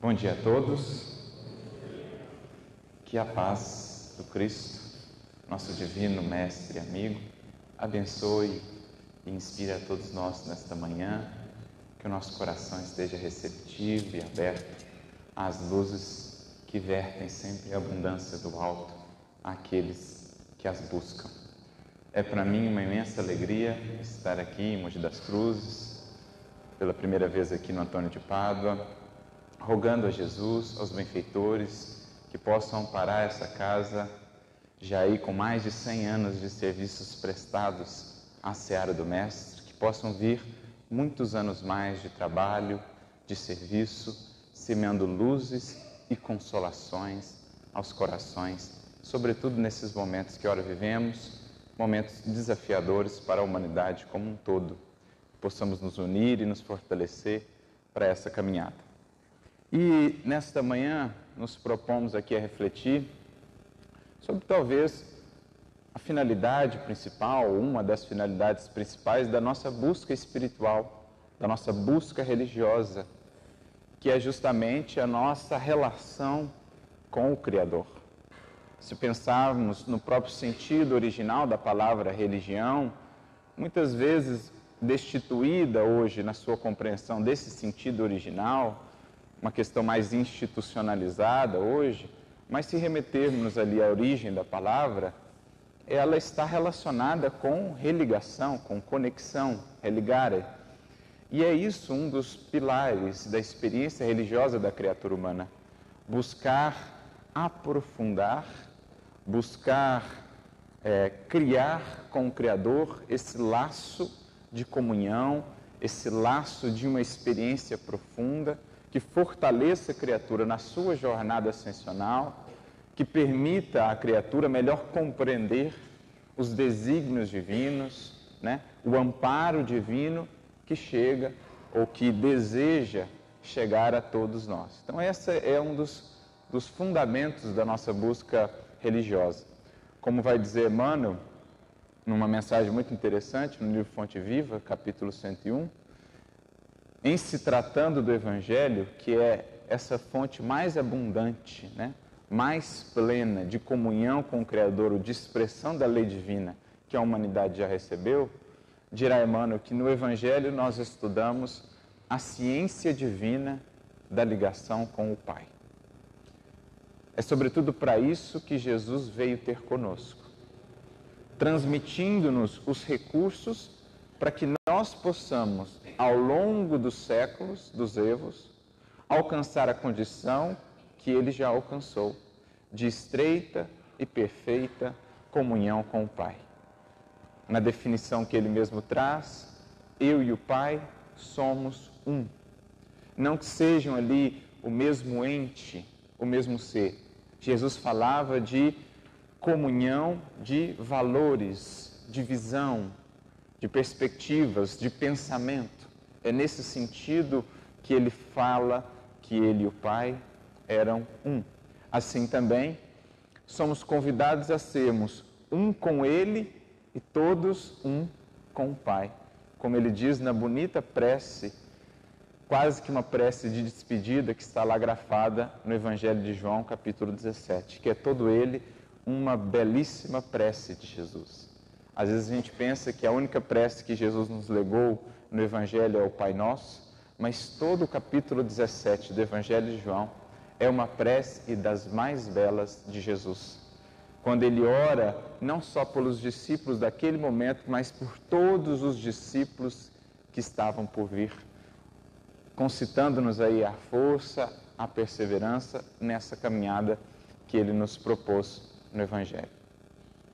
Bom dia a todos. Que a paz do Cristo, nosso divino Mestre e amigo, abençoe e inspire a todos nós nesta manhã, que o nosso coração esteja receptivo e aberto às luzes que vertem sempre a abundância do alto àqueles que as buscam. É para mim uma imensa alegria estar aqui em Mogi das Cruzes, pela primeira vez aqui no Antônio de Pádua, rogando a Jesus, aos benfeitores, que possam amparar essa casa, já aí com mais de 100 anos de serviços prestados à seara do Mestre, que possam vir muitos anos mais de trabalho, de serviço, semeando luzes e consolações aos corações, sobretudo nesses momentos que ora vivemos, momentos desafiadores para a humanidade como um todo, que possamos nos unir e nos fortalecer para essa caminhada. E nesta manhã nos propomos aqui a refletir sobre talvez a finalidade principal, uma das finalidades principais da nossa busca espiritual, da nossa busca religiosa, que é justamente a nossa relação com o Criador. Se pensarmos no próprio sentido original da palavra religião, muitas vezes destituída hoje na sua compreensão desse sentido original, uma questão mais institucionalizada hoje, mas se remetermos ali à origem da palavra, ela está relacionada com religação, com conexão, religare. E é isso um dos pilares da experiência religiosa da criatura humana. Buscar aprofundar, buscar criar com o Criador esse laço de comunhão, esse laço de uma experiência profunda, que fortaleça a criatura na sua jornada ascensional, que permita à criatura melhor compreender os desígnios divinos, o amparo divino que chega ou que deseja chegar a todos nós. Então, esse é um dos fundamentos da nossa busca religiosa. Como vai dizer Emmanuel, numa mensagem muito interessante, no livro Fonte Viva, capítulo 101, em se tratando do Evangelho, que é essa fonte mais abundante, mais plena de comunhão com o Criador, ou de expressão da lei divina que a humanidade já recebeu, dirá Emmanuel que no Evangelho nós estudamos a ciência divina da ligação com o Pai. É sobretudo para isso que Jesus veio ter conosco, transmitindo-nos os recursos para que nós possamos, ao longo dos séculos, dos evos, alcançar a condição que ele já alcançou, de estreita e perfeita comunhão com o Pai. Na definição que ele mesmo traz, eu e o Pai somos um. Não que sejam ali o mesmo ente, o mesmo ser. Jesus falava de comunhão de valores, de visão, de perspectivas, de pensamento. É nesse sentido que ele fala que ele e o Pai eram um. Assim também, somos convidados a sermos um com ele e todos um com o Pai. Como ele diz na bonita prece, quase que uma prece de despedida que está lá grafada no Evangelho de João, capítulo 17, que é todo ele uma belíssima prece de Jesus. Às vezes a gente pensa que a única prece que Jesus nos legou no Evangelho é o Pai Nosso, mas todo o capítulo 17 do Evangelho de João é uma prece das mais belas de Jesus. Quando ele ora, não só pelos discípulos daquele momento, mas por todos os discípulos que estavam por vir, concitando-nos aí a força, a perseverança nessa caminhada que ele nos propôs no Evangelho.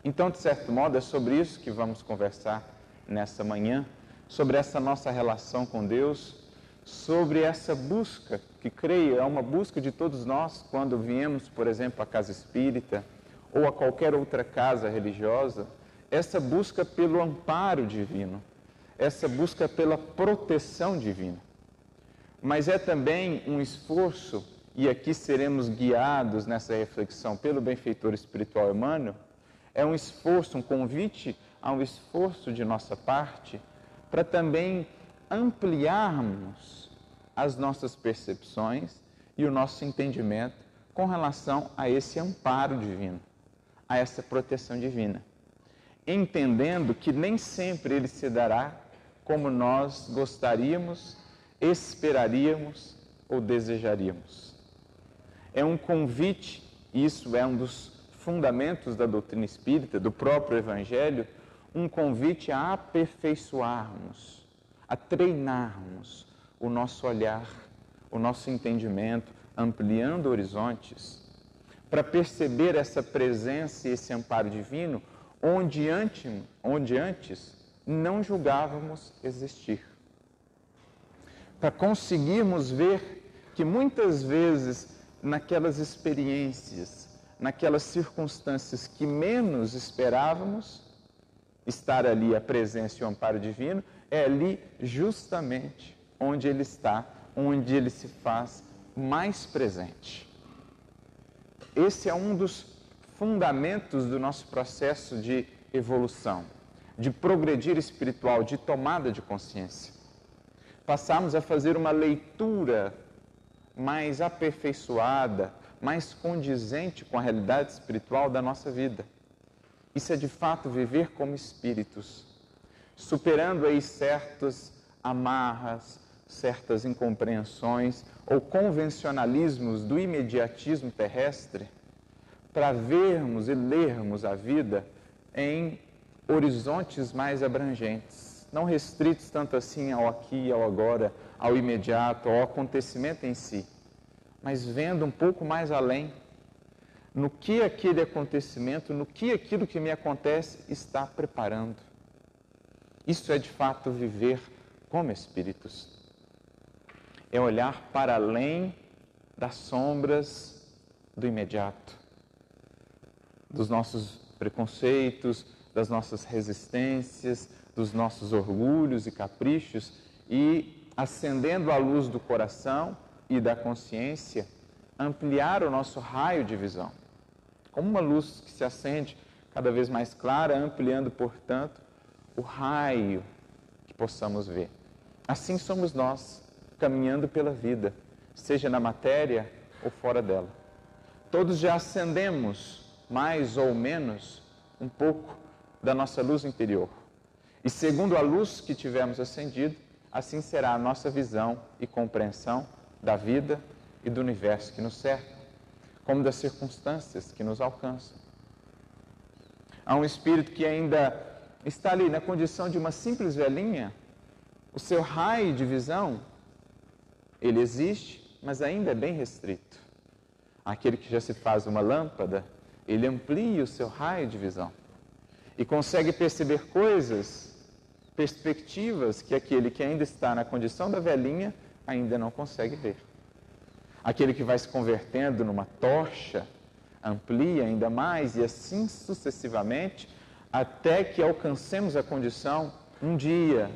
Então, de certo modo, é sobre isso que vamos conversar nessa manhã, sobre essa nossa relação com Deus, sobre essa busca, que creio é uma busca de todos nós, quando viemos, por exemplo, à casa espírita, ou a qualquer outra casa religiosa, essa busca pelo amparo divino, essa busca pela proteção divina. Mas é também um esforço, e aqui seremos guiados nessa reflexão pelo benfeitor espiritual Emmanuel, é um esforço, um convite a um esforço de nossa parte para também ampliarmos as nossas percepções e o nosso entendimento com relação a esse amparo divino, a essa proteção divina, entendendo que nem sempre ele se dará como nós gostaríamos, esperaríamos ou desejaríamos. É um convite, isso é um dos fundamentos da doutrina espírita, do próprio Evangelho, um convite a aperfeiçoarmos, a treinarmos o nosso olhar, o nosso entendimento, ampliando horizontes, para perceber essa presença e esse amparo divino onde antes não julgávamos existir. Para conseguirmos ver que muitas vezes naquelas experiências, naquelas circunstâncias que menos esperávamos, estar ali a presença e o amparo divino, é ali justamente onde ele está, onde ele se faz mais presente. Esse é um dos fundamentos do nosso processo de evolução, de progredir espiritual, de tomada de consciência. Passamos a fazer uma leitura mais aperfeiçoada, mais condizente com a realidade espiritual da nossa vida. Isso é de fato viver como espíritos, superando aí certas amarras, certas incompreensões ou convencionalismos do imediatismo terrestre, para vermos e lermos a vida em horizontes mais abrangentes, não restritos tanto assim ao aqui e ao agora, ao imediato, ao acontecimento em si, mas vendo um pouco mais além, no que aquele acontecimento, no que aquilo que me acontece está preparando. Isso é de fato viver como espíritos. É olhar para além das sombras do imediato, dos nossos preconceitos, das nossas resistências, dos nossos orgulhos e caprichos e, acendendo a luz do coração e da consciência, ampliar o nosso raio de visão. Como uma luz que se acende cada vez mais clara, ampliando, portanto, o raio que possamos ver. Assim somos nós, caminhando pela vida, seja na matéria ou fora dela. Todos já acendemos, mais ou menos, um pouco da nossa luz interior. E segundo a luz que tivermos acendido, assim será a nossa visão e compreensão da vida e do universo que nos cerca, como das circunstâncias que nos alcançam. Há um espírito que ainda está ali na condição de uma simples velhinha, o seu raio de visão, ele existe, mas ainda é bem restrito. Aquele que já se faz uma lâmpada, ele amplia o seu raio de visão e consegue perceber coisas, perspectivas que aquele que ainda está na condição da velhinha ainda não consegue ver. Aquele que vai se convertendo numa tocha amplia ainda mais e assim sucessivamente, até que alcancemos a condição, um dia,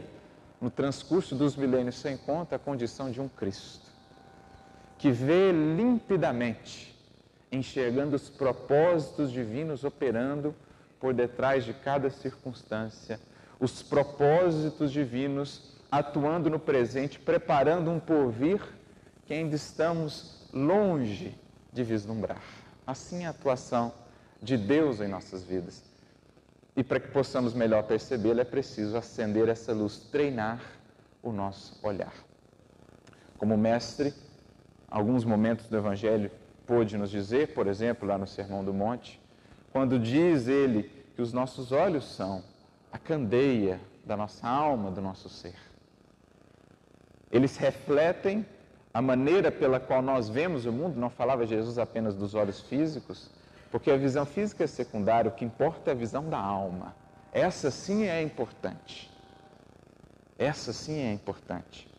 no transcurso dos milênios sem conta, a condição de um Cristo, que vê limpidamente, enxergando os propósitos divinos operando por detrás de cada circunstância, os propósitos divinos atuando no presente, preparando um porvir que ainda estamos longe de vislumbrar. Assim é a atuação de Deus em nossas vidas. E para que possamos melhor percebê-lo, é preciso acender essa luz, treinar o nosso olhar. Como o mestre, alguns momentos do Evangelho pôde nos dizer, por exemplo, lá no Sermão do Monte, quando diz ele que os nossos olhos são a candeia da nossa alma, do nosso ser. Eles refletem a maneira pela qual nós vemos o mundo. Não falava Jesus apenas dos olhos físicos, porque a visão física é secundária, o que importa é a visão da alma. Essa sim é importante. Essa sim é importante.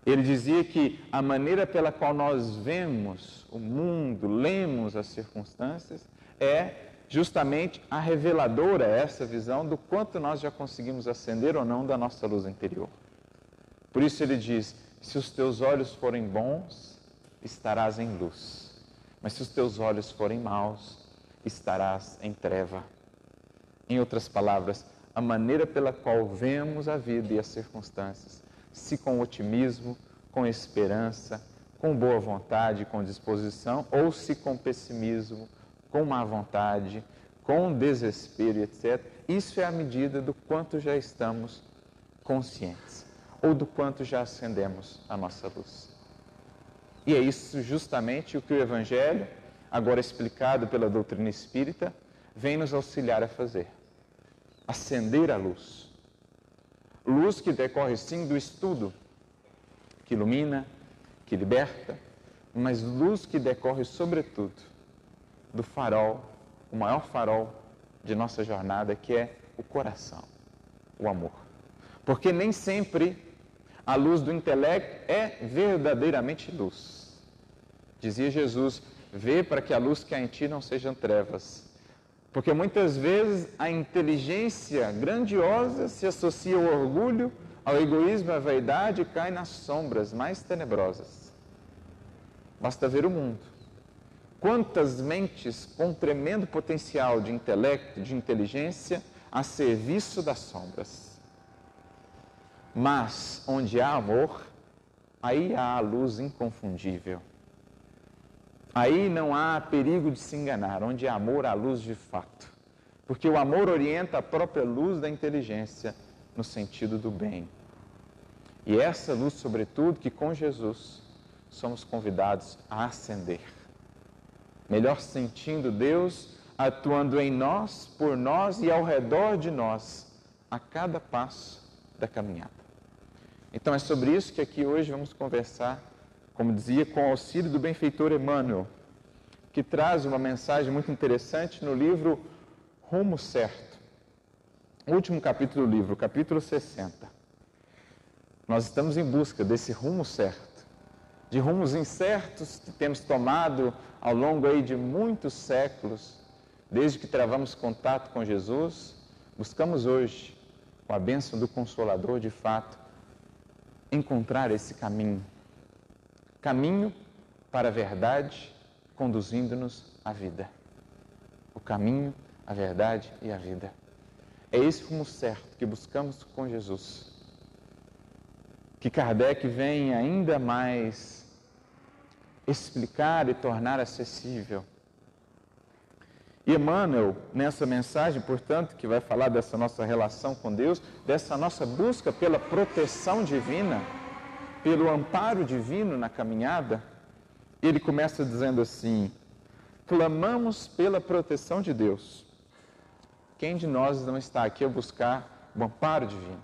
Ele dizia que a maneira pela qual nós vemos o mundo, lemos as circunstâncias, é justamente a reveladora, essa visão, do quanto nós já conseguimos acender ou não da nossa luz interior. Por isso ele diz, se os teus olhos forem bons, estarás em luz. Mas se os teus olhos forem maus, estarás em treva. Em outras palavras, a maneira pela qual vemos a vida e as circunstâncias, se com otimismo, com esperança, com boa vontade, com disposição, ou se com pessimismo, com má vontade, com desespero, etc. Isso é a medida do quanto já estamos conscientes, ou do quanto já acendemos a nossa luz. E é isso justamente o que o Evangelho, agora explicado pela doutrina espírita, vem nos auxiliar a fazer. Acender a luz. Luz que decorre sim do estudo, que ilumina, que liberta, mas luz que decorre sobretudo do farol, o maior farol de nossa jornada, que é o coração, o amor. Porque nem sempre a luz do intelecto é verdadeiramente luz. Dizia Jesus, vê para que a luz que há em ti não sejam trevas. Porque muitas vezes a inteligência grandiosa se associa ao orgulho, ao egoísmo, à vaidade e cai nas sombras mais tenebrosas. Basta ver o mundo. Quantas mentes com tremendo potencial de intelecto, de inteligência, a serviço das sombras. Mas onde há amor, aí há a luz inconfundível. Aí não há perigo de se enganar, onde há amor, há luz de fato. Porque o amor orienta a própria luz da inteligência no sentido do bem. E essa luz, sobretudo, que com Jesus somos convidados a acender. Melhor sentindo Deus atuando em nós, por nós e ao redor de nós, a cada passo da caminhada. Então é sobre isso que aqui hoje vamos conversar, como dizia, com o auxílio do benfeitor Emmanuel, que traz uma mensagem muito interessante no livro Rumo Certo. O último capítulo do livro, capítulo 60. Nós estamos em busca desse rumo certo, de rumos incertos que temos tomado ao longo aí de muitos séculos, desde que travamos contato com Jesus, buscamos hoje, com a bênção do Consolador, de fato, encontrar esse caminho. Caminho para a verdade, conduzindo-nos à vida. O caminho, a verdade e a vida. É esse rumo certo que buscamos com Jesus. Que Kardec vem ainda mais explicar e tornar acessível. E Emmanuel, nessa mensagem, portanto, que vai falar dessa nossa relação com Deus, dessa nossa busca pela proteção divina, pelo amparo divino na caminhada, ele começa dizendo assim: clamamos pela proteção de Deus. Quem de nós não está aqui a buscar o amparo divino?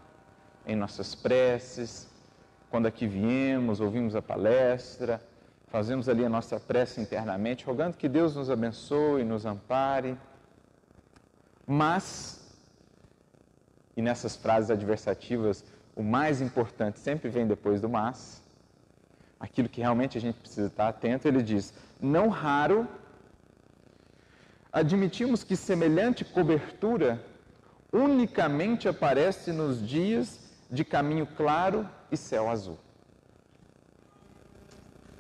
Em nossas preces, quando aqui viemos, ouvimos a palestra, fazemos ali a nossa prece internamente, rogando que Deus nos abençoe, nos ampare. Mas, e nessas frases adversativas, o mais importante sempre vem depois do mas, aquilo que realmente a gente precisa estar atento, ele diz: não raro admitimos que semelhante cobertura unicamente aparece nos dias de caminho claro e céu azul.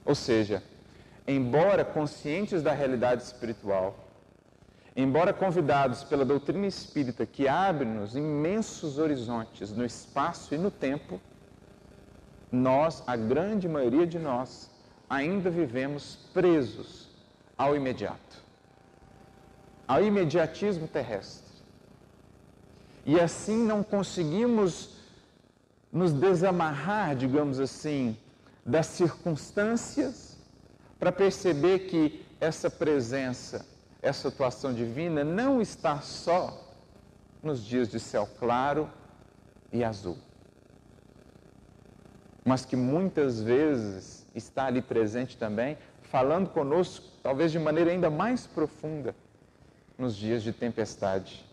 Ou seja, embora conscientes da realidade espiritual, embora convidados pela doutrina espírita que abre-nos imensos horizontes no espaço e no tempo, nós, a grande maioria de nós, ainda vivemos presos ao imediato, ao imediatismo terrestre. E assim não conseguimos nos desamarrar, digamos assim, das circunstâncias para perceber que essa presença, essa atuação divina não está só nos dias de céu claro e azul, mas que muitas vezes está ali presente também, falando conosco, talvez de maneira ainda mais profunda, nos dias de tempestade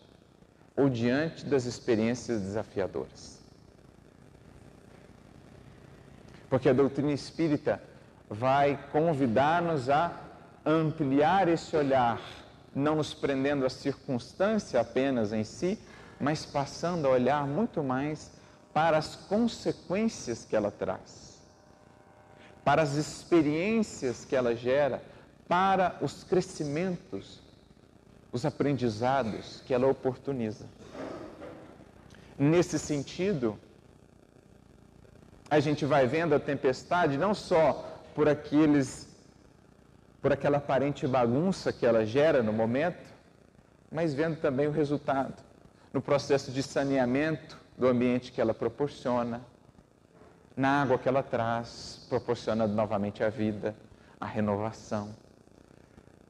ou diante das experiências desafiadoras. Porque a doutrina espírita vai convidar-nos a ampliar esse olhar, não nos prendendo à circunstância apenas em si, mas passando a olhar muito mais para as consequências que ela traz, para as experiências que ela gera, para os crescimentos, os aprendizados que ela oportuniza. Nesse sentido, a gente vai vendo a tempestade não só por aquela aparente bagunça que ela gera no momento, mas vendo também o resultado, no processo de saneamento do ambiente que ela proporciona, na água que ela traz, proporcionando novamente a vida, a renovação.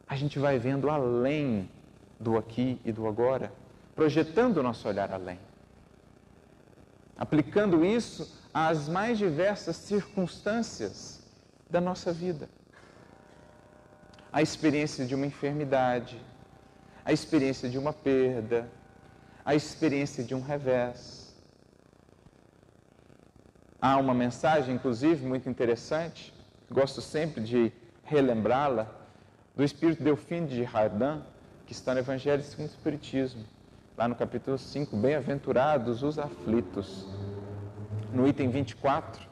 A gente vai vendo além do aqui e do agora, projetando o nosso olhar além. Aplicando isso às mais diversas circunstâncias da nossa vida. A experiência de uma enfermidade, a experiência de uma perda, a experiência de um revés. Há uma mensagem, inclusive, muito interessante, gosto sempre de relembrá-la, do Espírito Delphine de Girardin, que está no Evangelho segundo o Espiritismo, lá no capítulo 5, Bem-aventurados os aflitos, no item 24.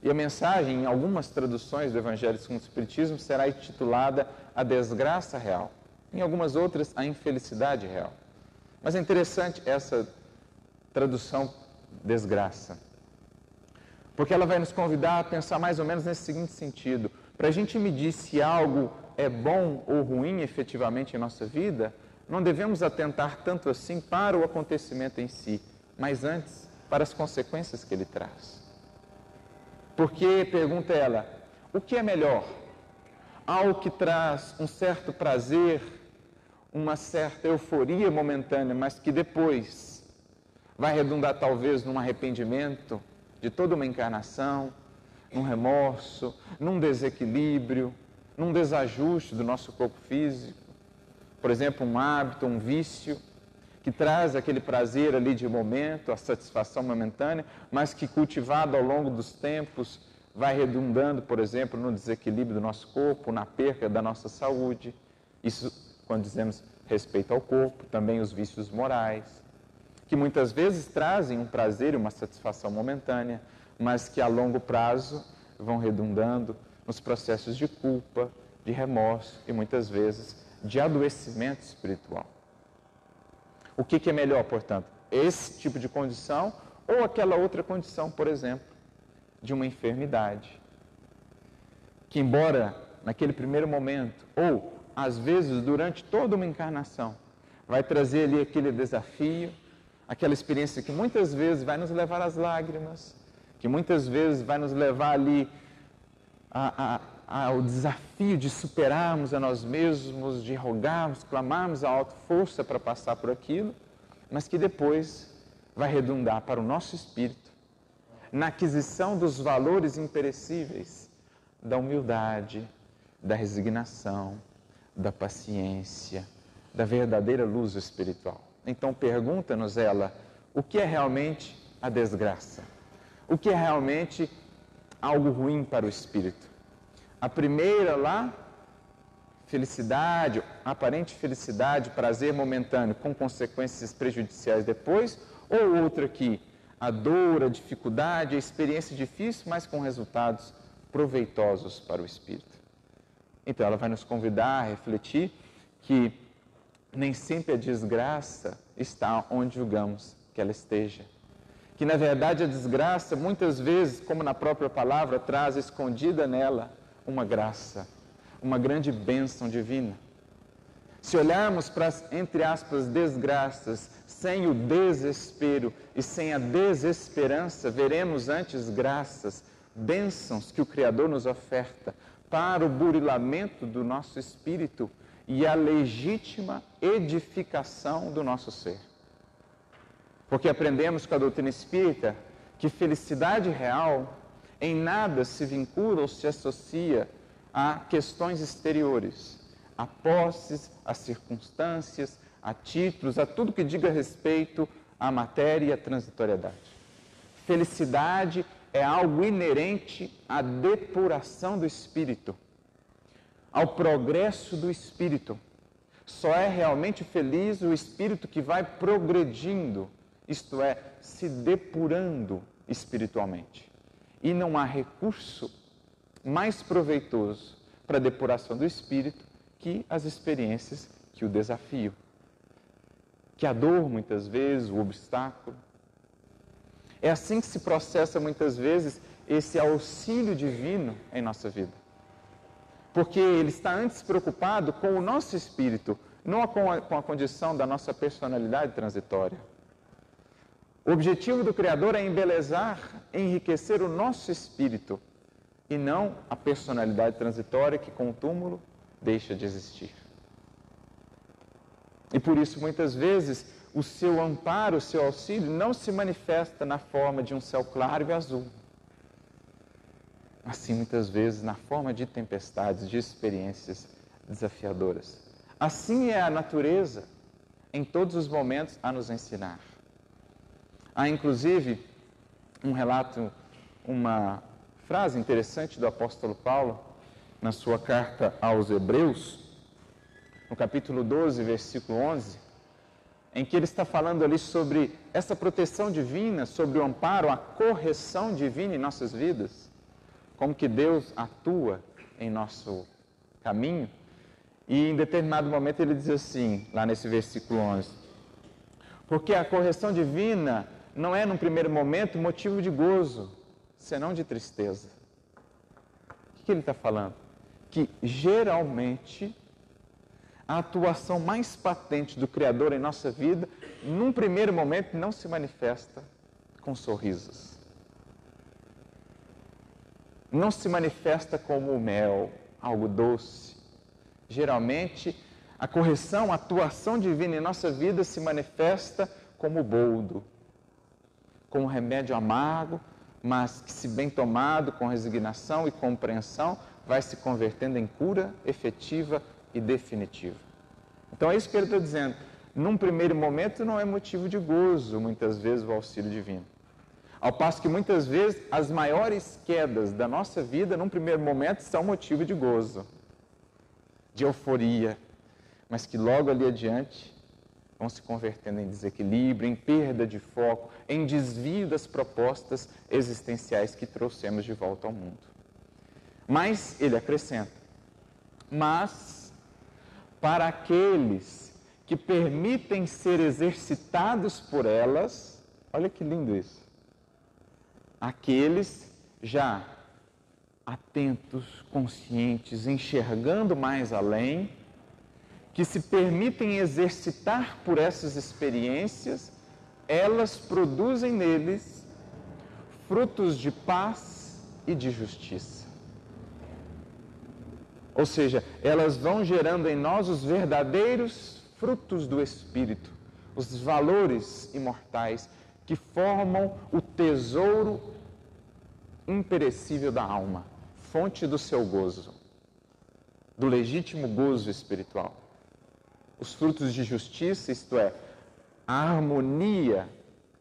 E a mensagem, em algumas traduções do Evangelho segundo o Espiritismo, será intitulada A Desgraça Real. Em algumas outras, A Infelicidade Real. Mas é interessante essa tradução desgraça, porque ela vai nos convidar a pensar mais ou menos nesse seguinte sentido. Para a gente medir se algo é bom ou ruim efetivamente em nossa vida, não devemos atentar tanto assim para o acontecimento em si, mas antes para as consequências que ele traz. Porque, pergunta ela, o que é melhor? Algo que traz um certo prazer, uma certa euforia momentânea, mas que depois vai redundar talvez num arrependimento de toda uma encarnação, num remorso, num desequilíbrio, num desajuste do nosso corpo físico. Por exemplo, um hábito, um vício, que traz aquele prazer ali de momento, a satisfação momentânea, mas que cultivado ao longo dos tempos vai redundando, por exemplo, no desequilíbrio do nosso corpo, na perca da nossa saúde. Isso quando dizemos respeito ao corpo, também os vícios morais, que muitas vezes trazem um prazer e uma satisfação momentânea, mas que a longo prazo vão redundando nos processos de culpa, de remorso e muitas vezes de adoecimento espiritual. O que é melhor, portanto? Esse tipo de condição ou aquela outra condição, por exemplo, de uma enfermidade, que embora naquele primeiro momento, ou às vezes durante toda uma encarnação, vai trazer ali aquele desafio, aquela experiência que muitas vezes vai nos levar às lágrimas, que muitas vezes vai nos levar ali ao desafio de superarmos a nós mesmos, de rogarmos, clamarmos a alta força para passar por aquilo, mas que depois vai redundar para o nosso espírito na aquisição dos valores imperecíveis da humildade, da resignação, da paciência, da verdadeira luz espiritual. Então pergunta-nos ela, o que é realmente a desgraça? O que é realmente algo ruim para o espírito? A primeira lá, felicidade, aparente felicidade, prazer momentâneo, com consequências prejudiciais depois, ou outra aqui, a dor, a dificuldade, a experiência difícil, mas com resultados proveitosos para o espírito. Então ela vai nos convidar a refletir que nem sempre a desgraça está onde julgamos que ela esteja. Que na verdade a desgraça, muitas vezes, como na própria palavra, traz escondida nela uma graça, uma grande bênção divina. Se olharmos para as, entre aspas, desgraças, sem o desespero e sem a desesperança, veremos antes graças, bênçãos que o Criador nos oferta para o burilamento do nosso espírito e a legítima edificação do nosso ser. Porque aprendemos com a doutrina espírita que felicidade real em nada se vincula ou se associa a questões exteriores, a posses, a circunstâncias, a títulos, a tudo que diga respeito à matéria e à transitoriedade. Felicidade é algo inerente à depuração do espírito, ao progresso do espírito. Só é realmente feliz o espírito que vai progredindo, isto é, se depurando espiritualmente. E não há recurso mais proveitoso para a depuração do espírito que as experiências que o desafiam, que a dor muitas vezes, o obstáculo. É assim que se processa muitas vezes esse auxílio divino em nossa vida. Porque Ele está antes preocupado com o nosso espírito, não com a condição da nossa personalidade transitória. O objetivo do Criador é embelezar, enriquecer o nosso espírito, e não a personalidade transitória que com o túmulo deixa de existir. E por isso, muitas vezes, o seu amparo, o seu auxílio não se manifesta na forma de um céu claro e azul. Assim, muitas vezes, na forma de tempestades, de experiências desafiadoras. Assim é a natureza, em todos os momentos, a nos ensinar. Há, inclusive, um relato, uma frase interessante do apóstolo Paulo, na sua carta aos Hebreus, no capítulo 12, versículo 11, em que ele está falando ali sobre essa proteção divina, sobre o amparo, a correção divina em nossas vidas, como que Deus atua em nosso caminho. E em determinado momento ele diz assim, lá nesse versículo 11, porque a correção divina não é, num primeiro momento, motivo de gozo, senão de tristeza. O que ele está falando? Que geralmente a atuação mais patente do Criador em nossa vida, num primeiro momento, não se manifesta com sorrisos. Não se manifesta como o mel, algo doce. Geralmente, a correção, a atuação divina em nossa vida se manifesta como boldo, como remédio amargo, mas que, se bem tomado, com resignação e compreensão, vai se convertendo em cura efetiva e definitiva. Então é isso que ele está dizendo. Num primeiro momento não é motivo de gozo, muitas vezes, o auxílio divino. Ao passo que muitas vezes as maiores quedas da nossa vida, num primeiro momento, são motivo de gozo, de euforia, mas que logo ali adiante vão se convertendo em desequilíbrio, em perda de foco, em desvio das propostas existenciais que trouxemos de volta ao mundo. Mas ele acrescenta, mas para aqueles que permitem ser exercitados por elas, olha que lindo isso, aqueles já atentos, conscientes, enxergando mais além, que se permitem exercitar por essas experiências, elas produzem neles frutos de paz e de justiça. Ou seja, elas vão gerando em nós os verdadeiros frutos do Espírito, os valores imortais que formam o tesouro imperecível da alma, fonte do seu gozo, do legítimo gozo espiritual. Os frutos de justiça, isto é, a harmonia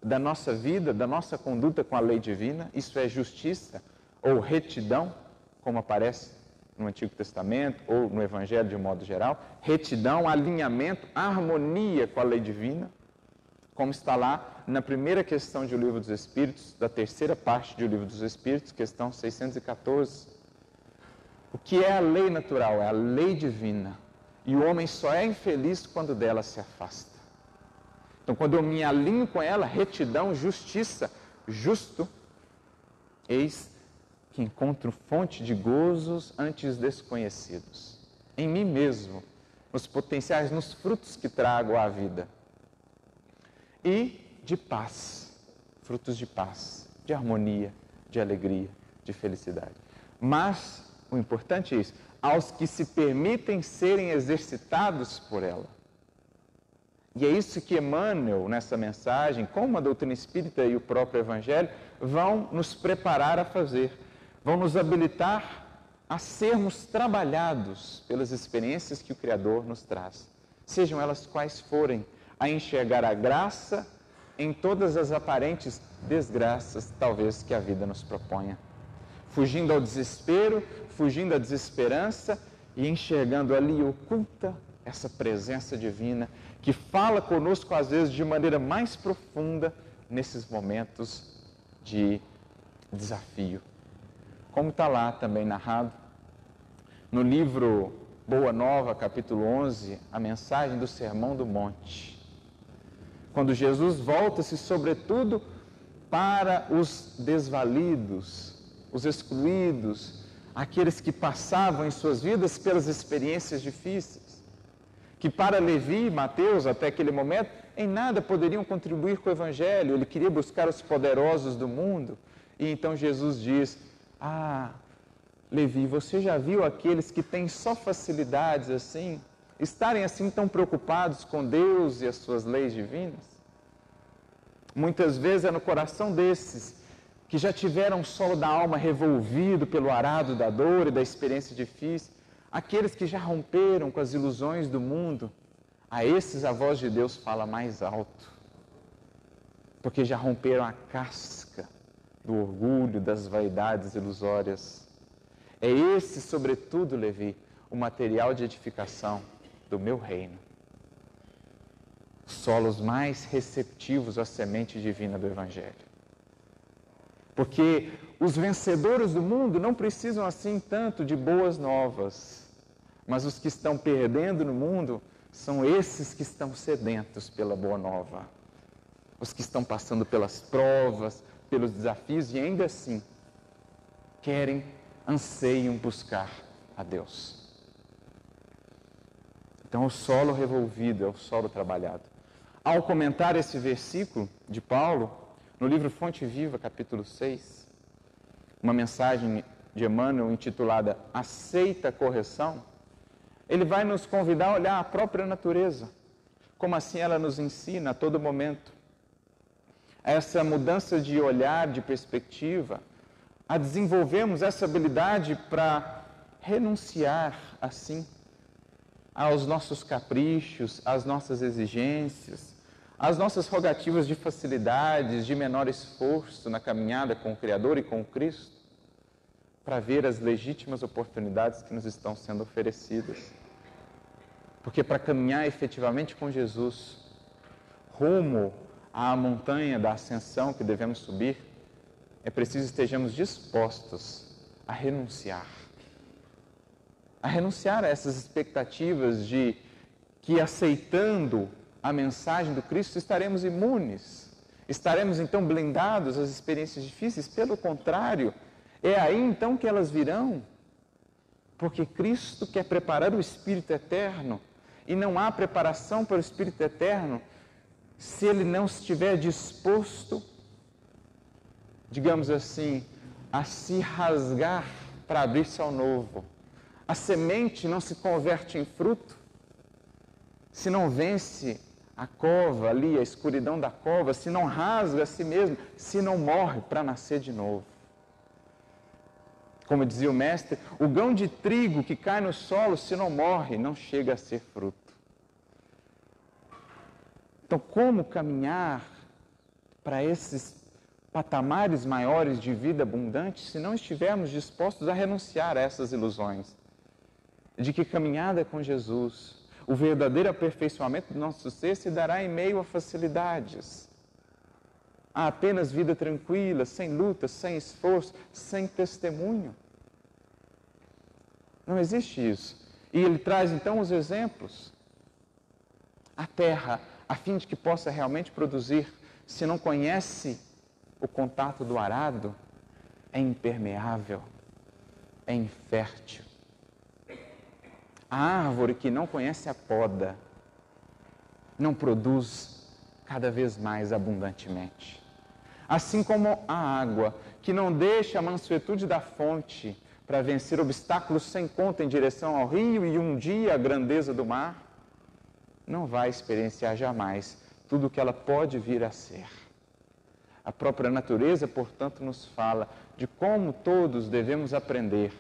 da nossa vida, da nossa conduta com a lei divina, isso é justiça ou retidão, como aparece no Antigo Testamento ou no Evangelho de um modo geral, retidão, alinhamento, harmonia com a lei divina, como está lá na primeira questão de O Livro dos Espíritos, da terceira parte de O Livro dos Espíritos, questão 614. O que é a lei natural? É a lei divina. E o homem só é infeliz quando dela se afasta. Então, quando eu me alinho com ela, retidão, justiça, justo, eis que encontro fonte de gozos antes desconhecidos. Em mim mesmo, nos potenciais, nos frutos que trago à vida. E de paz, frutos de paz, de harmonia, de alegria, de felicidade. Mas, o importante é isso, aos que se permitem serem exercitados por ela. E é isso que Emmanuel, nessa mensagem, como a doutrina espírita e o próprio Evangelho, vão nos preparar a fazer. Vão nos habilitar a sermos trabalhados pelas experiências que o Criador nos traz. Sejam elas quais forem, a enxergar a graça em todas as aparentes desgraças, talvez, que a vida nos proponha. Fugindo ao desespero, fugindo à desesperança e enxergando ali oculta essa presença divina que fala conosco, às vezes, de maneira mais profunda nesses momentos de desafio. Como está lá também narrado no livro Boa Nova, capítulo 11, a mensagem do Sermão do Monte. Quando Jesus volta-se, sobretudo, para os desvalidos, os excluídos, aqueles que passavam em suas vidas pelas experiências difíceis, que para Levi e Mateus, até aquele momento, em nada poderiam contribuir com o Evangelho. Ele queria buscar os poderosos do mundo. E então Jesus diz: Levi, você já viu aqueles que têm só facilidades assim, estarem assim tão preocupados com Deus e as suas leis divinas? Muitas vezes é no coração desses que já tiveram o solo da alma revolvido pelo arado da dor e da experiência difícil, aqueles que já romperam com as ilusões do mundo, a esses a voz de Deus fala mais alto, porque já romperam a casca do orgulho, das vaidades ilusórias. É esse, sobretudo, Levi, o material de edificação do meu reino. Solos mais receptivos à semente divina do Evangelho. Porque os vencedores do mundo não precisam assim tanto de boas novas, mas os que estão perdendo no mundo são esses que estão sedentos pela boa nova. Os que estão passando pelas provas, pelos desafios e ainda assim anseiam buscar a Deus. Então o solo revolvido é o solo trabalhado. Ao comentar esse versículo de Paulo, no livro Fonte Viva, capítulo 6, uma mensagem de Emmanuel intitulada Aceita a Correção, ele vai nos convidar a olhar a própria natureza, como assim ela nos ensina a todo momento. Essa mudança de olhar, de perspectiva, a desenvolvermos essa habilidade para renunciar, assim, aos nossos caprichos, às nossas exigências, às nossas rogativas de facilidades, de menor esforço na caminhada com o Criador e com o Cristo, para ver as legítimas oportunidades que nos estão sendo oferecidas. Porque para caminhar efetivamente com Jesus, rumo à montanha da ascensão que devemos subir, é preciso estejamos dispostos a renunciar a essas expectativas de que, aceitando a mensagem do Cristo, estaremos imunes, estaremos então blindados às experiências difíceis. Pelo contrário, é aí então que elas virão, porque Cristo quer preparar o Espírito eterno, e não há preparação para o Espírito eterno se ele não estiver disposto, digamos assim, a se rasgar para abrir-se ao novo. A semente não se converte em fruto se não vence a cova ali, a escuridão da cova, se não rasga a si mesmo, se não morre para nascer de novo. Como dizia o mestre, o grão de trigo que cai no solo, se não morre, não chega a ser fruto. Então, como caminhar para esses patamares maiores de vida abundante se não estivermos dispostos a renunciar a essas ilusões? De que caminhada com Jesus, o verdadeiro aperfeiçoamento do nosso ser se dará em meio a facilidades. Há apenas vida tranquila, sem luta, sem esforço, sem testemunho. Não existe isso. E ele traz então os exemplos. A terra, a fim de que possa realmente produzir, se não conhece o contato do arado, é impermeável, é infértil. A árvore que não conhece a poda não produz cada vez mais abundantemente. Assim como a água que não deixa a mansuetude da fonte para vencer obstáculos sem conta em direção ao rio e um dia a grandeza do mar, não vai experienciar jamais tudo o que ela pode vir a ser. A própria natureza, portanto, nos fala de como todos devemos aprender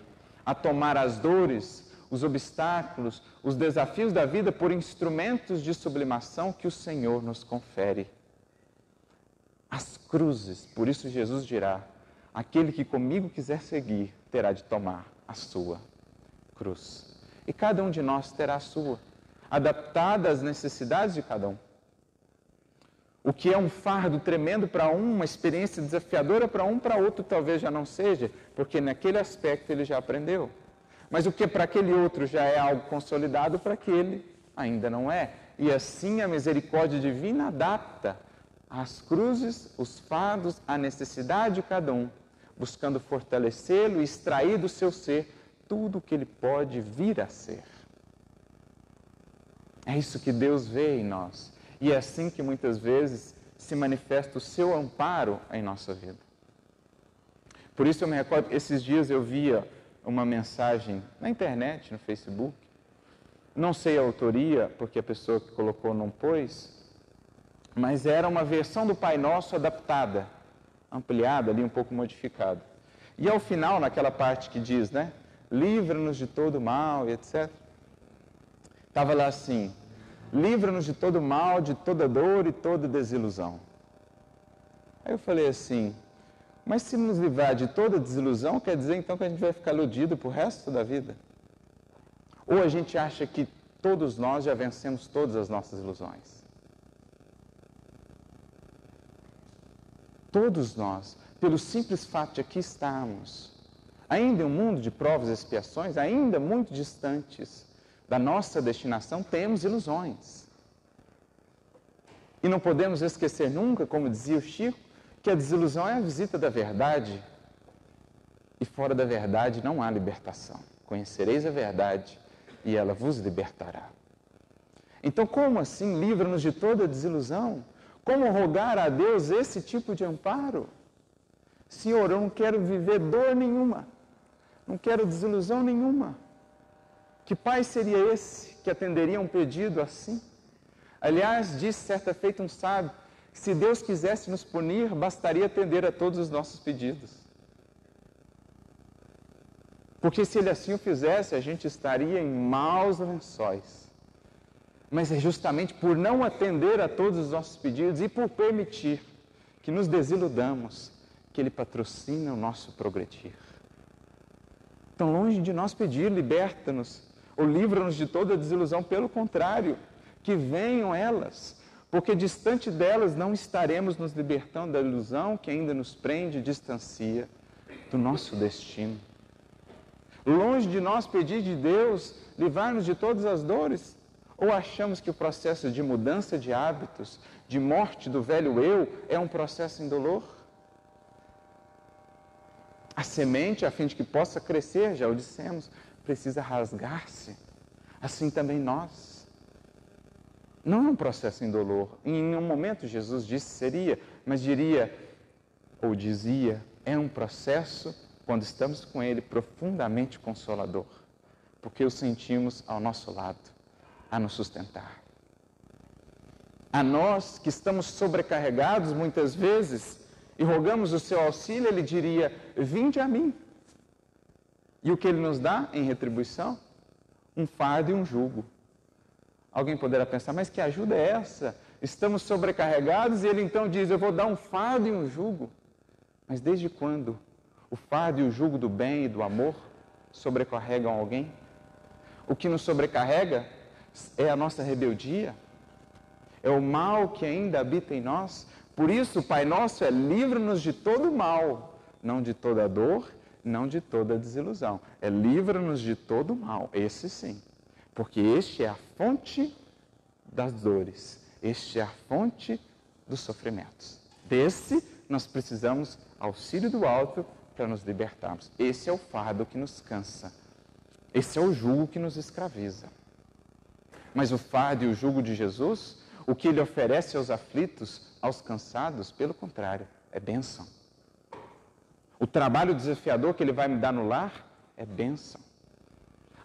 a tomar as dores, os obstáculos, os desafios da vida por instrumentos de sublimação que o Senhor nos confere. As cruzes, por isso Jesus dirá, aquele que comigo quiser seguir, terá de tomar a sua cruz. E cada um de nós terá a sua, adaptada às necessidades de cada um. O que é um fardo tremendo para um, uma experiência desafiadora para um, para outro talvez já não seja, porque naquele aspecto ele já aprendeu. Mas o que para aquele outro já é algo consolidado, para aquele ainda não é. E assim a misericórdia divina adapta as cruzes, os fardos, a necessidade de cada um, buscando fortalecê-lo e extrair do seu ser tudo o que ele pode vir a ser. É isso que Deus vê em nós. E é assim que muitas vezes se manifesta o seu amparo em nossa vida. Por isso eu me recordo que esses dias eu via uma mensagem na internet, no Facebook. Não sei a autoria, porque a pessoa que colocou não pôs, mas era uma versão do Pai Nosso adaptada, ampliada, ali um pouco modificada. E ao final, naquela parte que diz, né? Livra-nos de todo mal, e etc. Estava lá assim, livra-nos de todo mal, de toda dor e toda desilusão. Aí eu falei assim, mas se nos livrar de toda desilusão, quer dizer então que a gente vai ficar iludido pro resto da vida? Ou a gente acha que todos nós já vencemos todas as nossas ilusões? Todos nós, pelo simples fato de aqui estarmos, ainda em um mundo de provas e expiações, ainda muito distantes da nossa destinação, temos ilusões. E não podemos esquecer nunca, como dizia o Chico, que a desilusão é a visita da verdade. E fora da verdade não há libertação. Conhecereis a verdade e ela vos libertará. Então, como assim livra-nos de toda desilusão? Como rogar a Deus esse tipo de amparo? Senhor, eu não quero viver dor nenhuma. Não quero desilusão nenhuma. Que pai seria esse que atenderia um pedido assim? Aliás, disse certa feita um sábio, que se Deus quisesse nos punir, bastaria atender a todos os nossos pedidos. Porque se Ele assim o fizesse, a gente estaria em maus lençóis. Mas é justamente por não atender a todos os nossos pedidos e por permitir que nos desiludamos, que Ele patrocina o nosso progredir. Então, longe de nós pedir, liberta-nos, ou livra-nos de toda desilusão, pelo contrário, que venham elas, porque distante delas não estaremos nos libertando da ilusão que ainda nos prende e distancia do nosso destino. Longe de nós pedir de Deus livrar-nos de todas as dores, ou achamos que o processo de mudança de hábitos, de morte do velho eu, é um processo indolor? A semente, a fim de que possa crescer, já o dissemos, precisa rasgar-se. Assim também nós. Não é um processo indolor. Em nenhum momento Jesus disse seria, mas diria, ou dizia, é um processo, quando estamos com Ele, profundamente consolador. Porque o sentimos ao nosso lado, a nos sustentar. A nós que estamos sobrecarregados muitas vezes e rogamos o seu auxílio, Ele diria, vinde a mim. E o que Ele nos dá em retribuição? Um fardo e um jugo. Alguém poderá pensar, mas que ajuda é essa? Estamos sobrecarregados e Ele então diz, eu vou dar um fardo e um jugo. Mas desde quando o fardo e o jugo do bem e do amor sobrecarregam alguém? O que nos sobrecarrega é a nossa rebeldia, é o mal que ainda habita em nós. Por isso, o Pai Nosso é livra-nos de todo mal, não de toda dor, não de toda desilusão. É livra-nos de todo mal, esse sim. Porque este é a fonte das dores, este é a fonte dos sofrimentos. Desse, nós precisamos auxílio do alto para nos libertarmos. Esse é o fardo que nos cansa. Esse é o jugo que nos escraviza. Mas o fardo e o jugo de Jesus, o que Ele oferece aos aflitos, aos cansados, pelo contrário, é bênção. O trabalho desafiador que Ele vai me dar no lar é bênção.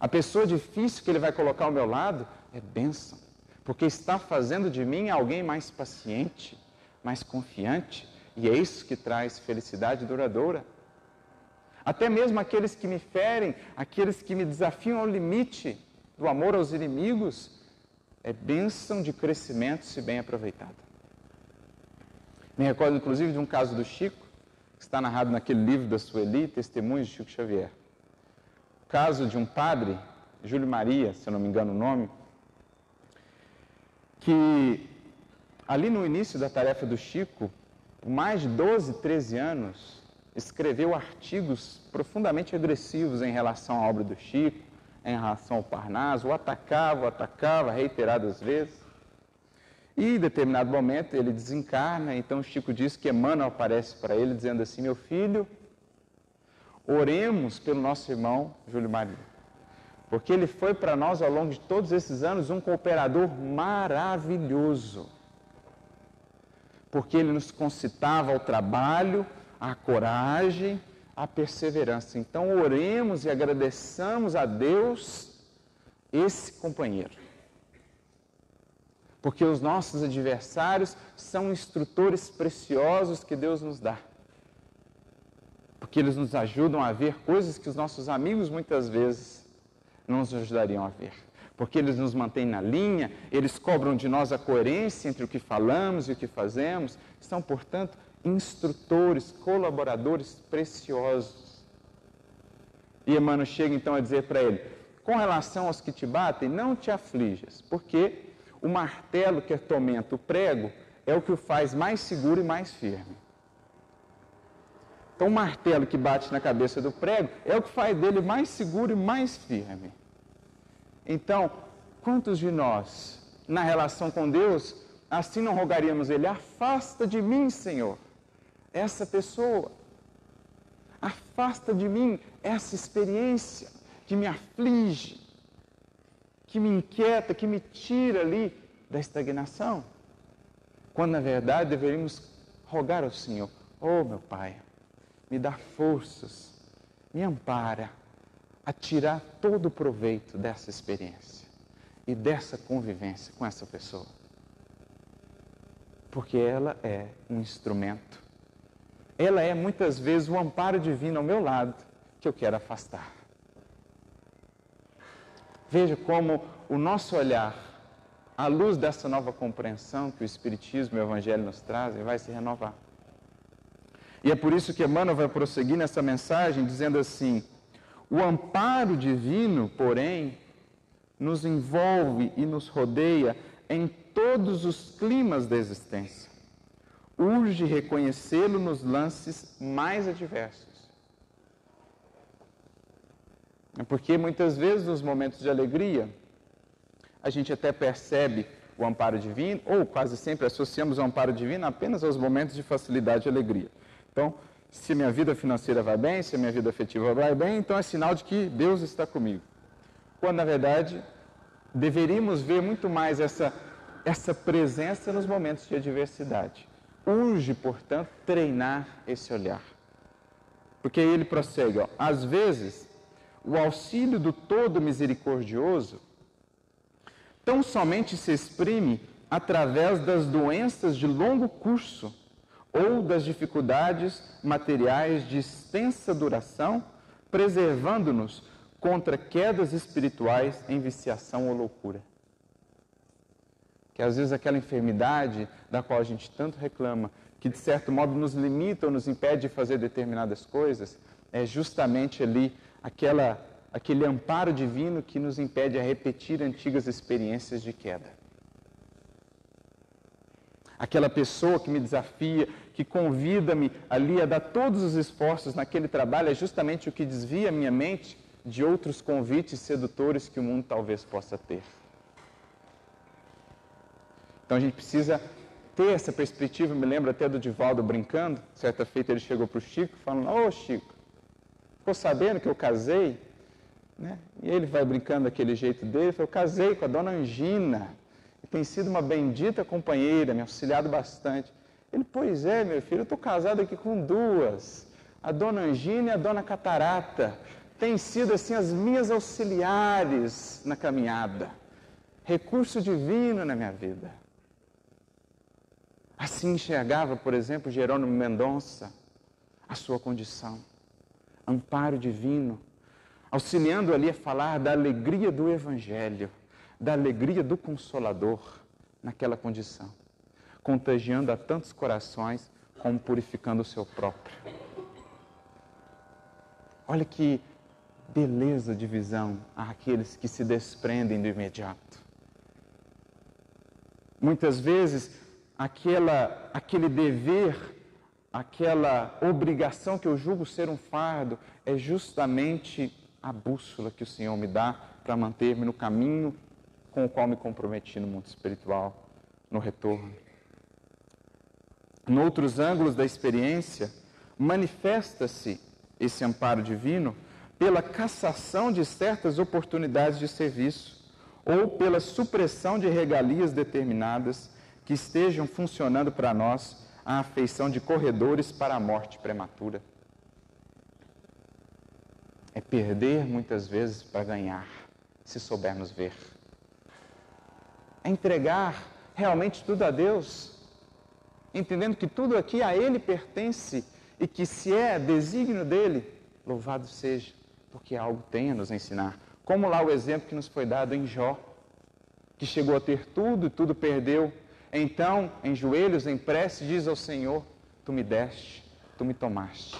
A pessoa difícil que Ele vai colocar ao meu lado é bênção, porque está fazendo de mim alguém mais paciente, mais confiante, e é isso que traz felicidade duradoura. Até mesmo aqueles que me ferem, aqueles que me desafiam ao limite do amor aos inimigos, é bênção de crescimento se bem aproveitada. Me recordo inclusive de um caso do Chico, que está narrado naquele livro da Sueli, Testemunhos de Chico Xavier. Caso de um padre, Júlio Maria, se eu não me engano o nome, que ali no início da tarefa do Chico, por mais de 12, 13 anos, escreveu artigos profundamente agressivos em relação à obra do Chico, em relação ao Parnaso, o atacava reiteradas vezes. E em determinado momento ele desencarna, então Chico diz que Emmanuel aparece para ele dizendo assim, meu filho, oremos pelo nosso irmão Júlio Maria, porque ele foi para nós, ao longo de todos esses anos, um cooperador maravilhoso. Porque ele nos concitava ao trabalho, à coragem, à perseverança. Então, oremos e agradeçamos a Deus esse companheiro. Porque os nossos adversários são instrutores preciosos que Deus nos dá. Porque eles nos ajudam a ver coisas que os nossos amigos muitas vezes não nos ajudariam a ver. Porque eles nos mantêm na linha, eles cobram de nós a coerência entre o que falamos e o que fazemos. São, portanto, instrutores, colaboradores preciosos. E Emmanuel chega então a dizer para ele: com relação aos que te batem, não te aflijas, porque o martelo que atormenta o prego é o que o faz mais seguro e mais firme. Então, o martelo que bate na cabeça do prego é o que faz dele mais seguro e mais firme. Então, quantos de nós, na relação com Deus, assim não rogaríamos Ele: afasta de mim, Senhor, essa pessoa. Afasta de mim essa experiência que me aflige, que me inquieta, que me tira ali da estagnação. Quando, na verdade, deveríamos rogar ao Senhor: oh, meu Pai, me dá forças, me ampara a tirar todo o proveito dessa experiência e dessa convivência com essa pessoa. Porque ela é um instrumento. Ela é, muitas vezes, o amparo divino ao meu lado, que eu quero afastar. Veja como o nosso olhar, à luz dessa nova compreensão que o Espiritismo e o Evangelho nos trazem, vai se renovar. E é por isso que Emmanuel vai prosseguir nessa mensagem, dizendo assim: o amparo divino, porém, nos envolve e nos rodeia em todos os climas da existência. Urge reconhecê-lo nos lances mais adversos. É porque muitas vezes, nos momentos de alegria, a gente até percebe o amparo divino, ou quase sempre associamos o amparo divino apenas aos momentos de facilidade e alegria. Então, se minha vida financeira vai bem, se a minha vida afetiva vai bem, então é sinal de que Deus está comigo. Quando, na verdade, deveríamos ver muito mais essa presença nos momentos de adversidade. Urge, portanto, treinar esse olhar. Porque aí ele prossegue: às vezes, o auxílio do todo misericordioso tão somente se exprime através das doenças de longo curso ou das dificuldades materiais de extensa duração, preservando-nos contra quedas espirituais em viciação ou loucura. Que às vezes aquela enfermidade da qual a gente tanto reclama, que de certo modo nos limita ou nos impede de fazer determinadas coisas, é justamente ali aquele amparo divino que nos impede a repetir antigas experiências de queda. Aquela pessoa que me desafia, que convida-me ali a dar todos os esforços naquele trabalho, é justamente o que desvia a minha mente de outros convites sedutores que o mundo talvez possa ter. Então a gente precisa ter essa perspectiva. Eu me lembro até do Divaldo brincando, certa feita ele chegou para o Chico falando: ô Chico, ficou sabendo que eu casei? Né? E ele vai brincando daquele jeito dele, falou: eu casei com a dona Angina, e tem sido uma bendita companheira, me auxiliado bastante. Ele: pois é, meu filho, eu estou casado aqui com duas, a dona Angina e a dona Catarata, têm sido assim as minhas auxiliares na caminhada, recurso divino na minha vida. Assim enxergava, por exemplo, Jerônimo Mendonça a sua condição, amparo divino, auxiliando ali a falar da alegria do Evangelho, da alegria do Consolador naquela condição, contagiando a tantos corações como purificando o seu próprio. Olha que beleza de visão àqueles que se desprendem do imediato. Muitas vezes, aquele dever, aquela obrigação que eu julgo ser um fardo, é justamente a bússola que o Senhor me dá para manter-me no caminho com o qual me comprometi no mundo espiritual, no retorno. Em outros ângulos da experiência, manifesta-se esse amparo divino pela cassação de certas oportunidades de serviço ou pela supressão de regalias determinadas que estejam funcionando para nós à afeição de corredores para a morte prematura. É perder muitas vezes para ganhar, se soubermos ver. É entregar realmente tudo a Deus, entendendo que tudo aqui a Ele pertence e que se é desígnio dEle, louvado seja, porque algo tem a nos ensinar. Como lá o exemplo que nos foi dado em Jó, que chegou a ter tudo e tudo perdeu. Então, em joelhos, em prece, diz ao Senhor: Tu me deste, Tu me tomaste,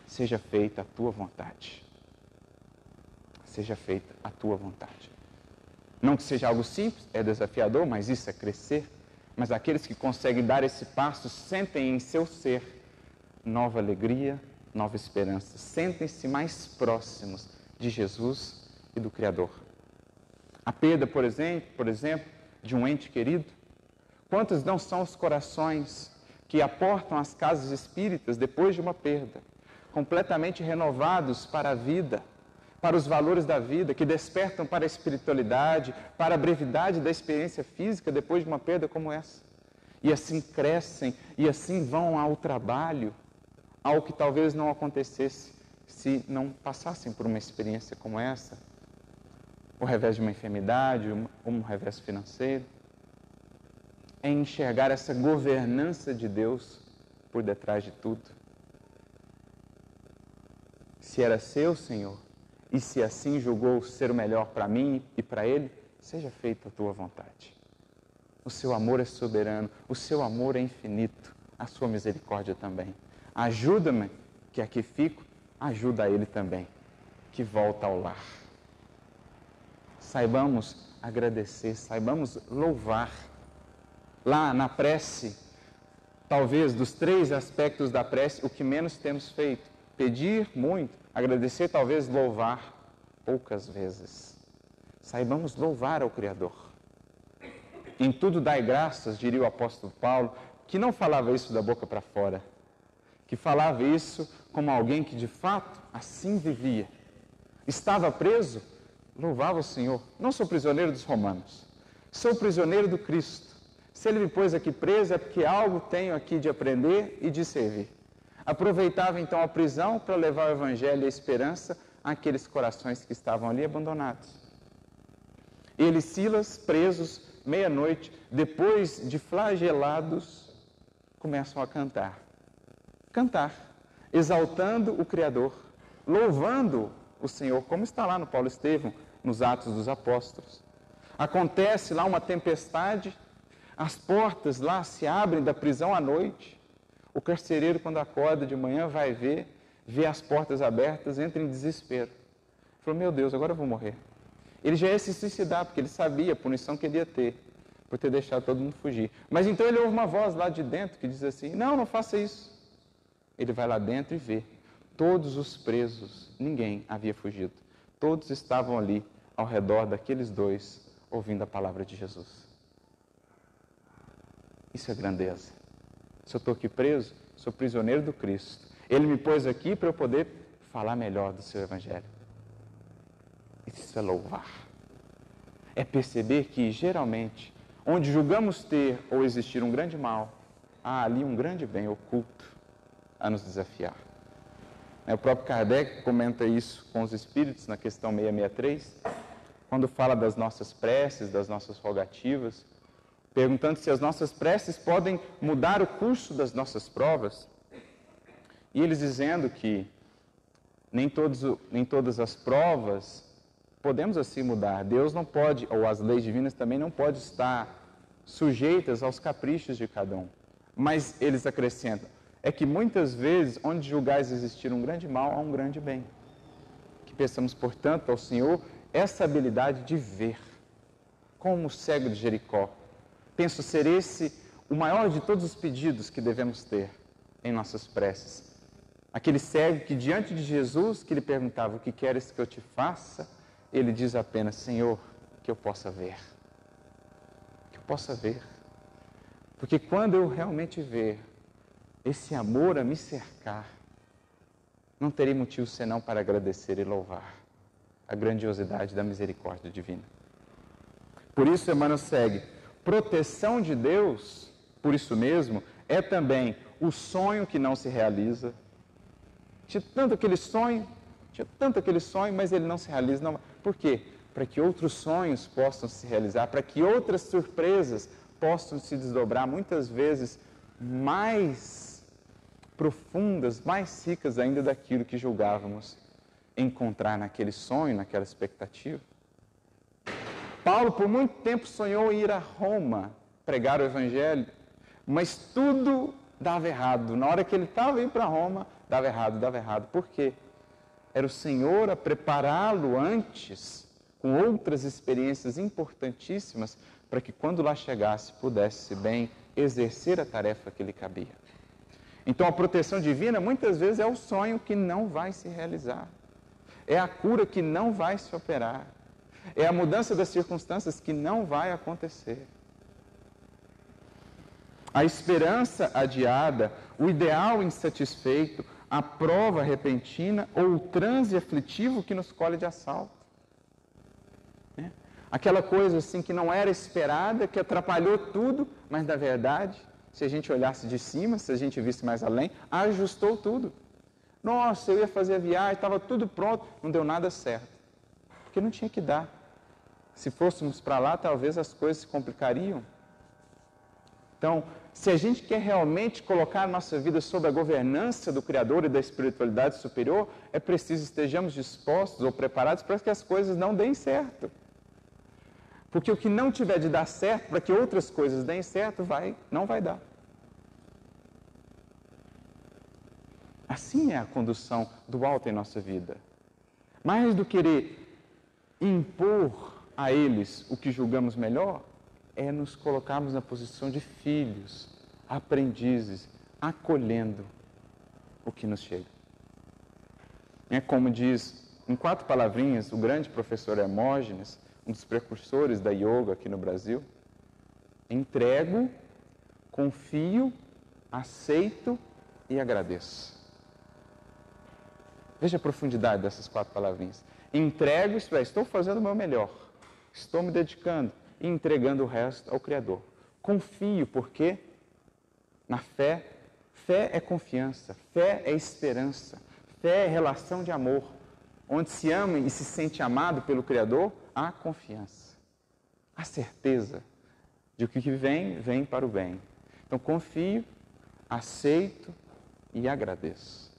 seja feita a Tua vontade. Seja feita a Tua vontade. Não que seja algo simples, é desafiador, mas isso é crescer. Mas aqueles que conseguem dar esse passo sentem em seu ser nova alegria, nova esperança. Sentem-se mais próximos de Jesus e do Criador. A perda, por exemplo, de um ente querido. Quantos não são os corações que aportam às casas espíritas depois de uma perda, completamente renovados para a vida, para os valores da vida, que despertam para a espiritualidade, para a brevidade da experiência física depois de uma perda como essa. E assim crescem, e assim vão ao trabalho, ao que talvez não acontecesse se não passassem por uma experiência como essa, o revés de uma enfermidade, um revés financeiro. É enxergar essa governança de Deus por detrás de tudo. Se era seu, Senhor, e se assim julgou ser o melhor para mim e para Ele, seja feita a Tua vontade. O Seu amor é soberano, o Seu amor é infinito, a Sua misericórdia também. Ajuda-me, que aqui fico, ajuda a Ele também, que volta ao lar. Saibamos agradecer, saibamos louvar. Lá na prece, talvez dos 3 aspectos da prece, o que menos temos feito: pedir muito, agradecer, talvez louvar poucas vezes. Saibamos louvar ao Criador. Em tudo dai graças, diria o apóstolo Paulo, que não falava isso da boca para fora, que falava isso como alguém que de fato assim vivia. Estava preso, louvava o Senhor. Não sou prisioneiro dos romanos, sou prisioneiro do Cristo. Se Ele me pôs aqui preso é porque algo tenho aqui de aprender e de servir. Aproveitava então a prisão para levar o Evangelho e a esperança àqueles corações que estavam ali abandonados. Ele e Silas, presos, meia-noite, depois de flagelados, começam a cantar. Cantar, exaltando o Criador, louvando o Senhor, como está lá no Paulo Estevão, nos Atos dos Apóstolos. Acontece lá uma tempestade, as portas lá se abrem da prisão à noite. O carcereiro, quando acorda de manhã, vai vê as portas abertas, entra em desespero. Falou: meu Deus, agora eu vou morrer. Ele já ia se suicidar, porque ele sabia a punição que ele ia ter, por ter deixado todo mundo fugir. Mas então ele ouve uma voz lá de dentro que diz assim: não faça isso. Ele vai lá dentro e vê. Todos os presos, ninguém havia fugido. Todos estavam ali, ao redor daqueles 2, ouvindo a palavra de Jesus. Isso é grandeza. Se eu estou aqui preso, sou prisioneiro do Cristo. Ele me pôs aqui para eu poder falar melhor do seu Evangelho. Isso é louvar. É perceber que, geralmente, onde julgamos ter ou existir um grande mal, há ali um grande bem oculto a nos desafiar. O próprio Kardec comenta isso com os espíritos na questão 663, quando fala das nossas preces, das nossas rogativas, perguntando se as nossas preces podem mudar o curso das nossas provas. E eles dizendo que nem todas as provas podemos assim mudar. Deus não pode, ou as leis divinas também não podem estar sujeitas aos caprichos de cada um. Mas eles acrescentam, é que muitas vezes, onde julgais existir um grande mal, há um grande bem. Que peçamos, portanto, ao Senhor essa habilidade de ver, como o cego de Jericó. Penso ser esse o maior de todos os pedidos que devemos ter em nossas preces. Aquele cego que diante de Jesus, que lhe perguntava: o que queres que eu te faça? Ele diz apenas: Senhor, que eu possa ver. Que eu possa ver. Porque quando eu realmente ver esse amor a me cercar, não terei motivo senão para agradecer e louvar a grandiosidade da misericórdia divina. Por isso, Emmanuel segue: proteção de Deus, por isso mesmo, é também o sonho que não se realiza. Tinha tanto aquele sonho, mas ele não se realiza. Não. Por quê? Para que outros sonhos possam se realizar, para que outras surpresas possam se desdobrar, muitas vezes mais profundas, mais ricas ainda daquilo que julgávamos encontrar naquele sonho, naquela expectativa. Paulo, por muito tempo, sonhou em ir a Roma pregar o Evangelho, mas tudo dava errado. Na hora que ele estava indo para Roma, dava errado. Por quê? Era o Senhor a prepará-lo antes, com outras experiências importantíssimas, para que quando lá chegasse, pudesse bem exercer a tarefa que lhe cabia. Então, a proteção divina, muitas vezes, é o sonho que não vai se realizar. É a cura que não vai se operar. É a mudança das circunstâncias que não vai acontecer. A esperança adiada, o ideal insatisfeito, a prova repentina ou o transe aflitivo que nos colhe de assalto. Aquela coisa assim que não era esperada, que atrapalhou tudo, mas na verdade, se a gente olhasse de cima, se a gente visse mais além, ajustou tudo. Nossa, eu ia fazer a viagem, estava tudo pronto, não deu nada certo. Porque não tinha que dar. Se fôssemos para lá, talvez as coisas se complicariam. Então, se a gente quer realmente colocar a nossa vida sob a governança do Criador e da espiritualidade superior, é preciso estejamos dispostos ou preparados para que as coisas não deem certo. Porque o que não tiver de dar certo, para que outras coisas deem certo, não vai dar. Assim é a condução do alto em nossa vida. Mais do que querer impor a eles o que julgamos melhor, é nos colocarmos na posição de filhos, aprendizes, acolhendo o que nos chega. É como diz, em 4 palavrinhas, o grande professor Hermógenes, um dos precursores da yoga aqui no Brasil: entrego, confio, aceito e agradeço. Veja a profundidade dessas 4 palavrinhas. Entrego, isto é, estou fazendo o meu melhor, estou me dedicando e entregando o resto ao Criador. Confio, porque na fé é confiança, fé é esperança, fé é relação de amor. Onde se ama e se sente amado pelo Criador, há confiança, há certeza de que o que vem para o bem. Então, confio, aceito e agradeço.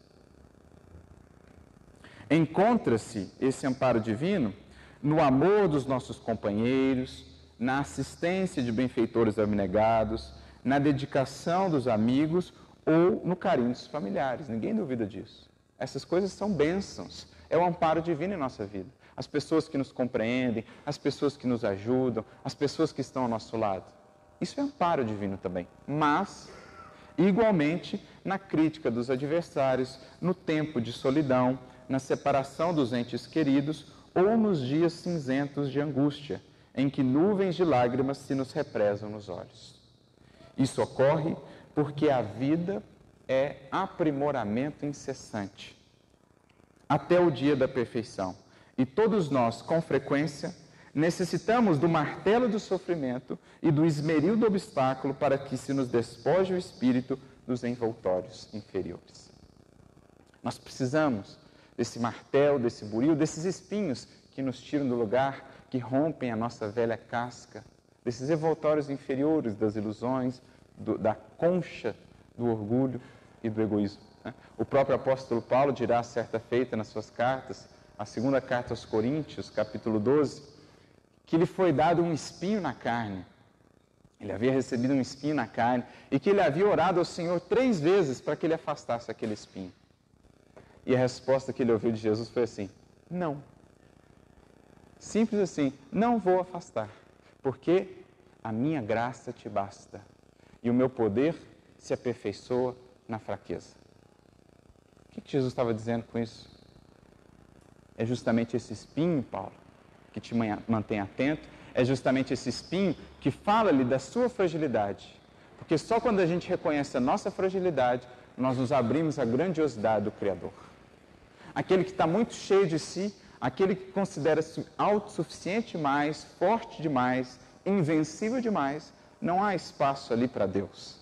Encontra-se esse amparo divino no amor dos nossos companheiros, na assistência de benfeitores abnegados, na dedicação dos amigos ou no carinho dos familiares. Ninguém duvida disso. Essas coisas são bênçãos. É o amparo divino em nossa vida. As pessoas que nos compreendem, as pessoas que nos ajudam, as pessoas que estão ao nosso lado. Isso é amparo divino também. Mas, igualmente, na crítica dos adversários, no tempo de solidão, na separação dos entes queridos ou nos dias cinzentos de angústia, em que nuvens de lágrimas se nos represam nos olhos. Isso ocorre porque a vida é aprimoramento incessante, até o dia da perfeição. E todos nós, com frequência, necessitamos do martelo do sofrimento e do esmeril do obstáculo para que se nos despoje o espírito dos envoltórios inferiores. Nós precisamos desse martelo, desse buril, desses espinhos que nos tiram do lugar, que rompem a nossa velha casca, desses envoltórios inferiores das ilusões, da concha do orgulho e do egoísmo. O próprio apóstolo Paulo dirá certa feita nas suas cartas, a 2ª carta aos Coríntios, capítulo 12, que lhe foi dado um espinho na carne. Ele havia recebido um espinho na carne e que ele havia orado ao Senhor 3 vezes para que ele afastasse aquele espinho. E a resposta que ele ouviu de Jesus foi assim: não. Simples assim, não vou afastar, porque a minha graça te basta e o meu poder se aperfeiçoa na fraqueza. O que Jesus estava dizendo com isso? É justamente esse espinho, Paulo, que te mantém atento, é justamente esse espinho que fala-lhe da sua fragilidade. Porque só quando a gente reconhece a nossa fragilidade, nós nos abrimos à grandiosidade do Criador. aquele que está muito cheio de si, aquele que considera-se autossuficiente demais, forte demais, invencível demais, não há espaço ali para Deus.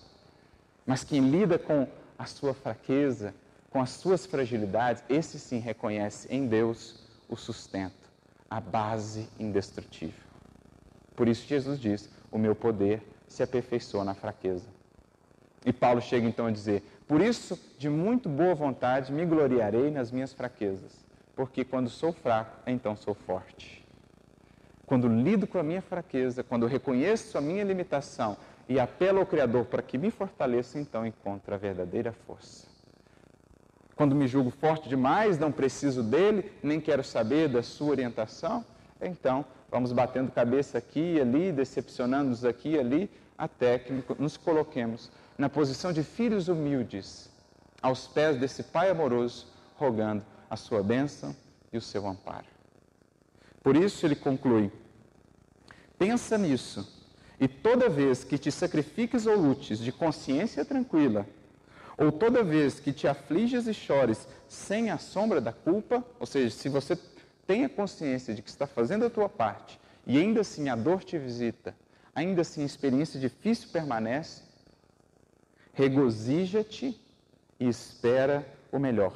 Mas quem lida com a sua fraqueza, com as suas fragilidades, esse sim reconhece em Deus o sustento, a base indestrutível. Por isso Jesus diz, o meu poder se aperfeiçoa na fraqueza. E Paulo chega então a dizer, por isso, de muito boa vontade, me gloriarei nas minhas fraquezas, porque quando sou fraco, então sou forte. Quando lido com a minha fraqueza, quando reconheço a minha limitação e apelo ao Criador para que me fortaleça, então encontro a verdadeira força. Quando me julgo forte demais, não preciso dele, nem quero saber da sua orientação, então vamos batendo cabeça aqui e ali, decepcionando-nos aqui e ali, até que nos coloquemos na posição de filhos humildes, aos pés desse Pai amoroso, rogando a sua bênção e o seu amparo. Por isso ele conclui, pensa nisso, e toda vez que te sacrifiques ou lutes de consciência tranquila, ou toda vez que te afliges e chores sem a sombra da culpa, ou seja, se você tem a consciência de que está fazendo a tua parte, e ainda assim a dor te visita, ainda assim a experiência difícil permanece, regozija-te e espera o melhor,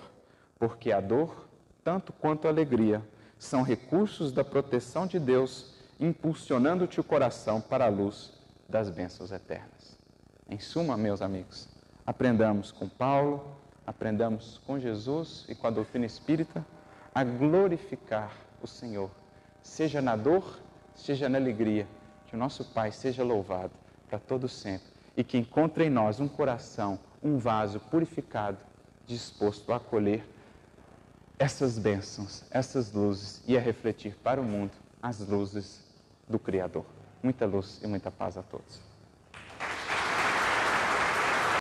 porque a dor, tanto quanto a alegria, são recursos da proteção de Deus, impulsionando-te o coração para a luz das bênçãos eternas. Em suma, meus amigos, aprendamos com Paulo, aprendamos com Jesus e com a doutrina espírita a glorificar o Senhor, seja na dor, seja na alegria, que o nosso Pai seja louvado para todo sempre e que encontre em nós um coração, um vaso purificado, disposto a acolher essas bênçãos, essas luzes e a refletir para o mundo as luzes do Criador. Muita luz e muita paz a todos.